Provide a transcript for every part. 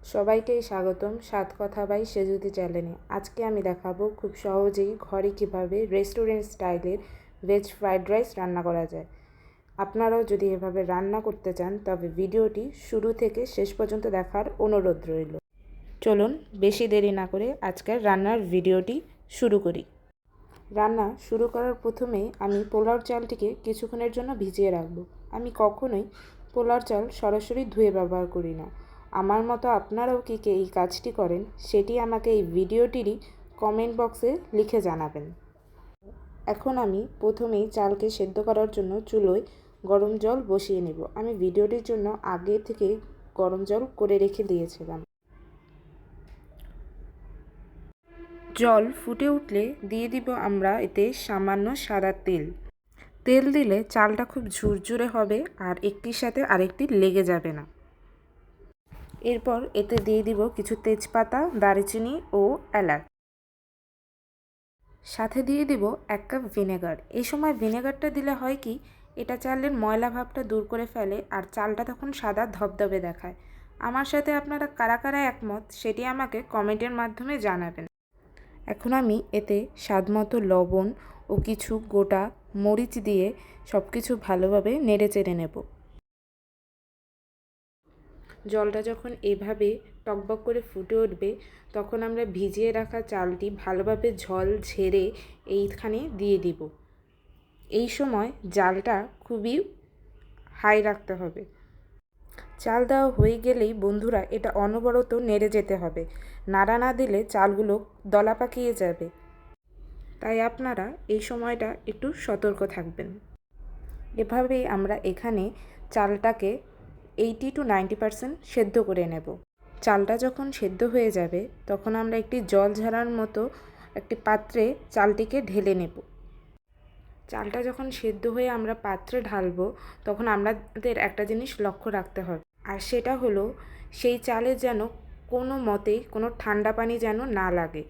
সবাইকে স্বাগতম সাত কথা বাই সেজুতি চ্যানেলে। আজকে আমি দেখাবো খুব সহজেই ঘরে কিভাবে রেস্টুরেন্ট স্টাইলের ভেজ ফ্রাইড রাইস রান্না করা যায়। আপনারাও যদি এভাবে রান্না করতে চান তবে ভিডিওটি শুরু থেকে শেষ পর্যন্ত দেখার অনুরোধ রইল। চলুন বেশি দেরি না করে আজকের রান্নার ভিডিওটি শুরু করি। রান্না শুরু করার প্রথমেই আমি পোলাওর চালটিকে কিছুক্ষণের জন্য ভিজিয়ে রাখবো। আমি কখনোই পোলাওর চাল সরাসরি ধুয়ে ব্যবহার করি না। আমার মতো আপনারাও কি এই কাজটি করেন সেটি আমাকে এই ভিডিওটিরই কমেন্ট বক্সে লিখে জানাবেন। এখন আমি প্রথমেই চালকে সেদ্ধ করার জন্য চুলোয় গরম জল বসিয়ে নেব। আমি ভিডিওটির জন্য আগে থেকে গরম জল করে রেখে দিয়েছিলাম। জল ফুটে উঠলে দিয়ে দিব আমরা এতে সামান্য সাদা তেল। তেল দিলে চালটা খুব ঝুরঝুরে হবে আর একটির সাথে আরেকটি লেগে যাবে না। এরপর এতে দিয়ে দিব কিছু তেজপাতা, দারচিনি ও এলাচ। সাথে দিয়ে দিব 1 কাপ ভিনেগার। এই সময় ভিনেগারটা দিলে হয় কি, এটা চালের ময়লা ভাবটা দূর করে ফেলে আর চালটা তখন সাদা ধবধবে দেখায়। আমার সাথে আপনারা কারা কারা একমত সেটি আমাকে কমেন্টের মাধ্যমে জানাবেন। এখন আমি এতে স্বাদমতো লবণ ও কিছু গোটা মরিচ দিয়ে সব কিছু ভালোভাবে নেড়ে চেড়ে নেব। জলটা যখন এভাবে টকবক করে ফুটে উঠবে তখন আমরা ভিজিয়ে রাখা চালটি ভালোভাবে ঝল ঝেড়ে এইখানে দিয়ে দিব। এই সময় জালটা খুবই হাই রাখতে হবে। চাল দেওয়া হয়ে গেলেই বন্ধুরা এটা অনবরত নেড়ে যেতে হবে। নাড়া না দিলে চালগুলো দলা পাকিয়ে যাবে, তাই আপনারা এই সময়টা একটু সতর্ক থাকবেন। এভাবেই আমরা এখানে চালটাকে 80 to 90% সেদ্ধ করে নেব। চালটা যখন সেদ্ধ হয়ে যাবে তখন আমরা একটি জল ঝরার মতো একটি পাত্রে চালটিকে ঢেলে নেব। চালটা যখন সেদ্ধ হয়ে আমরা পাত্রে ঢালবো তখন আমাদের একটা জিনিস লক্ষ্য রাখতে হবে, আর সেটা হলো সেই চালে যেন কোনো মতেই কোনো ঠান্ডা পানি যেন না লাগে,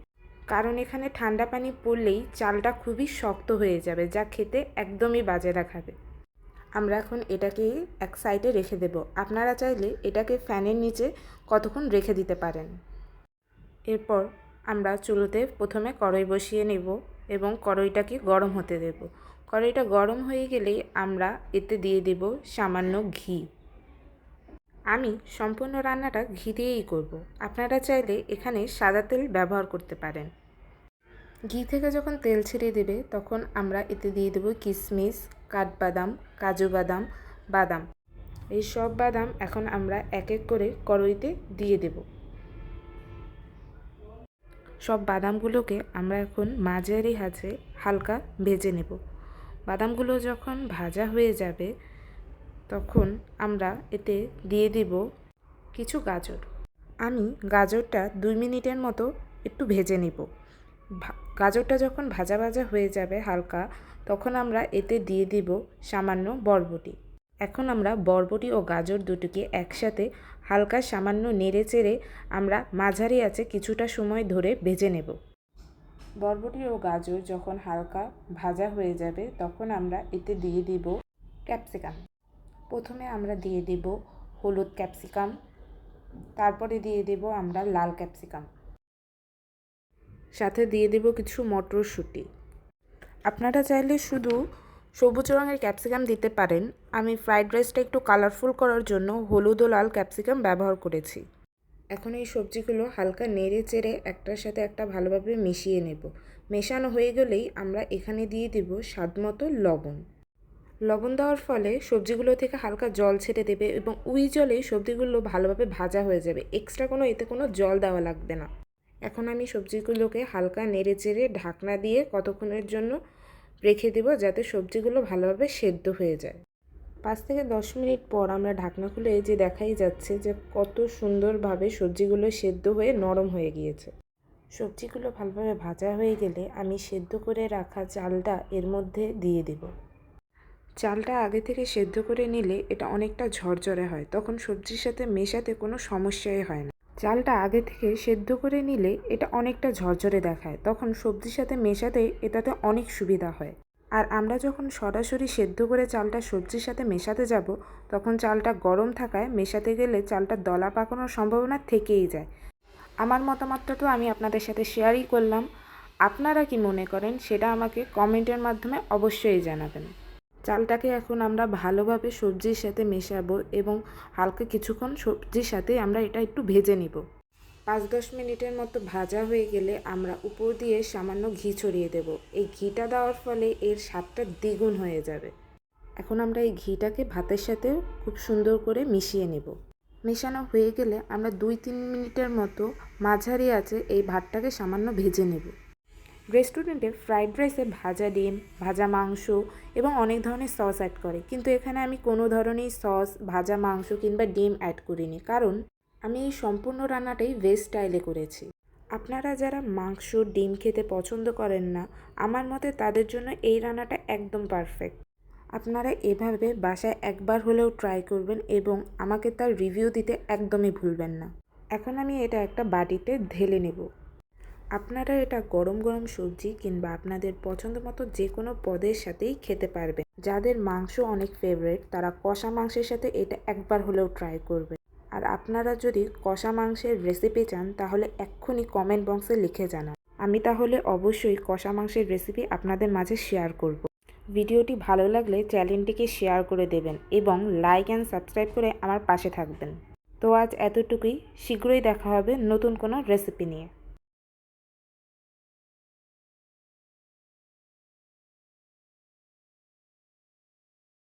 কারণ এখানে ঠান্ডা পানি পড়লেই চালটা খুবই শক্ত হয়ে যাবে, যা খেতে একদমই বাজে দেখাবে। আমরা এখন এটাকে এক সাইডে রেখে দেব। আপনারা চাইলে এটাকে ফ্যানের নিচে কতক্ষণ রেখে দিতে পারেন। এরপর আমরা চুলোতে প্রথমে কড়াই বসিয়ে নেব এবং কড়াইটাকে গরম হতে দেব। কড়াইটা গরম হয়ে গেলেই আমরা এতে দিয়ে দেব সামান্য ঘি। আমি সম্পূর্ণ রান্নাটা ঘি দিয়েই করব। আপনারা চাইলে এখানে সাদা তেল ব্যবহার করতে পারেন। ঘি থেকে যখন তেল ছেড়ে দেবে তখন আমরা এতে দিয়ে দেব কিশমিশ, কাঠবাদাম, কাজু বাদাম, বাদাম। এই সব বাদাম এখন আমরা এক এক করে কড়াইতে দিয়ে দেব। সব বাদামগুলোকে আমরা এখন মাঝারি আঁচে হালকা ভেজে নেব। বাদামগুলো যখন ভাজা হয়ে যাবে তখন আমরা এতে দিয়ে দিব কিছু গাজর। আমি গাজরটা 2 মিনিটের মতো একটু ভেজে নেব। গাজরটা যখন ভাজা ভাজা হয়ে যাবে হালকা, তখন আমরা এতে দিয়ে দিব সামান্য বরবটি। এখন আমরা বরবটি ও গাজর দুটোকে একসাথে হালকা সামান্য নেড়ে চেড়ে আমরা মাঝারি আঁচে কিছুটা সময় ধরে ভেজে নেব। বরবটি ও গাজর যখন হালকা ভাজা হয়ে যাবে তখন আমরা এতে দিয়ে দিব ক্যাপসিকাম। প্রথমে আমরা দিয়ে দেব হলুদ ক্যাপসিকাম, তারপরে দিয়ে দেব আমরা লাল ক্যাপসিকাম, সাথে দিয়ে দেব কিছু মটরশুঁটি। আপনারা চাইলে শুধু সবুজ রঙের ক্যাপসিকাম দিতে পারেন। আমি ফ্রাইড রাইসটা একটু কালারফুল করার জন্য হলুদ ও লাল ক্যাপসিকাম ব্যবহার করেছি। এখন এই সবজিগুলো হালকা নেড়ে চেড়ে একটার সাথে একটা ভালোভাবে মিশিয়ে নেব। মেশানো হয়ে গেলেই আমরা এখানে দিয়ে দেব স্বাদমতো লবণ। লবণ দেওয়ার ফলে সবজিগুলো থেকে হালকা জল ছেড়ে দেবে এবং ওই জলেই সবজিগুলো ভালোভাবে ভাজা হয়ে যাবে। এক্সট্রা এতে কোনো জল দেওয়া লাগবে না। এখন আমি সবজিগুলোকে হালকা নেড়ে চেড়ে ঢাকনা দিয়ে কতক্ষণের জন্য রেখে দেব যাতে সবজিগুলো ভালোভাবে সেদ্ধ হয়ে যায়। 5 থেকে 10 মিনিট পর আমরা ঢাকনা খুলে যে দেখাই যাচ্ছে যে কত সুন্দরভাবে সবজিগুলো সেদ্ধ হয়ে নরম হয়ে গিয়েছে। সবজিগুলো ভালোভাবে ভাজা হয়ে গেলে আমি সেদ্ধ করে রাখা চালটা এর মধ্যে দিয়ে দেব। চালটা আগে থেকে সেদ্ধ করে নিলে এটা অনেকটা ঝরঝরে হয়, তখন সবজির সাথে মেশাতে কোনো সমস্যাই হয় না। চালটা আগে থেকে সেদ্ধ করে নিলে এটা অনেকটা ঝরঝরে দেখায়, তখন সবজির সাথে মেশাতে এটাতে অনেক সুবিধা হয়। আর আমরা যখন সরাসরি সেদ্ধ করে চালটা সবজির সাথে মেশাতে যাব, তখন চালটা গরম থাকায় মেশাতে গেলে চালটা দলা পাকানোর সম্ভাবনা থেকেই যায়। আমার মতামতটা তো আমি আপনাদের সাথে শেয়ারই করলাম। আপনারা কি মনে করেন সেটা আমাকে কমেন্টের মাধ্যমে অবশ্যই জানাবেন। চালটাকে এখন আমরা ভালোভাবে সবজির সাথে মেশাবো এবং হালকা কিছুক্ষণ সবজির সাথে আমরা এটা একটু ভেজে নিব। 5-10 মিনিটের মতো ভাজা হয়ে গেলে আমরা উপর দিয়ে সামান্য ঘি ছড়িয়ে দেব। এই ঘিটা দেওয়ার ফলে এর স্বাদটা দ্বিগুণ হয়ে যাবে। এখন আমরা এই ঘিটাকে ভাতের সাথে খুব সুন্দর করে মিশিয়ে নেব। মেশানো হয়ে গেলে আমরা 2-3 মিনিটের মতো মাঝারি আঁচে এই ভাতটাকে সামান্য ভেজে নেব। রেস্টুরেন্টে ফ্রাইড রাইসে ভাজা ডিম, ভাজা মাংস এবং অনেক ধরনের সস অ্যাড করে, কিন্তু এখানে আমি কোনো ধরনের সস, ভাজা মাংস কিংবা ডিম অ্যাড করিনি, কারণ আমি এই সম্পূর্ণ রান্নাটাই ভেজ স্টাইলে করেছি। আপনারা যারা মাংস, ডিম খেতে পছন্দ করেন না, আমার মতে তাদের জন্য এই রান্নাটা একদম পারফেক্ট। আপনারা এভাবে বাসায় একবার হলেও ট্রাই করবেন এবং আমাকে তার রিভিউ দিতে একদমই ভুলবেন না। এখন আমি এটা একটা বাটিতে ঢেলে নেব। আপনারা এটা গরম গরম সবজি কিংবা আপনাদের পছন্দ মতো যে কোনো পদের সাথেই খেতে পারবেন। যাদের মাংস অনেক ফেভারিট তারা কষা মাংসের সাথে এটা একবার হলেও ট্রাই করবেন। আর আপনারা যদি কষা মাংসের রেসিপি চান তাহলে এক্ষুনি কমেন্ট বক্সে লিখে জানান। আমি তাহলে অবশ্যই কষা মাংসের রেসিপি আপনাদের মাঝে শেয়ার করব। ভিডিওটি ভালো লাগলে চ্যানেলটিকে শেয়ার করে দেবেন এবং লাইক অ্যান্ড সাবস্ক্রাইব করে আমার পাশে থাকবেন। তো আজ এতটুকুই। শীঘ্রই দেখা হবে নতুন কোনো রেসিপি নিয়ে।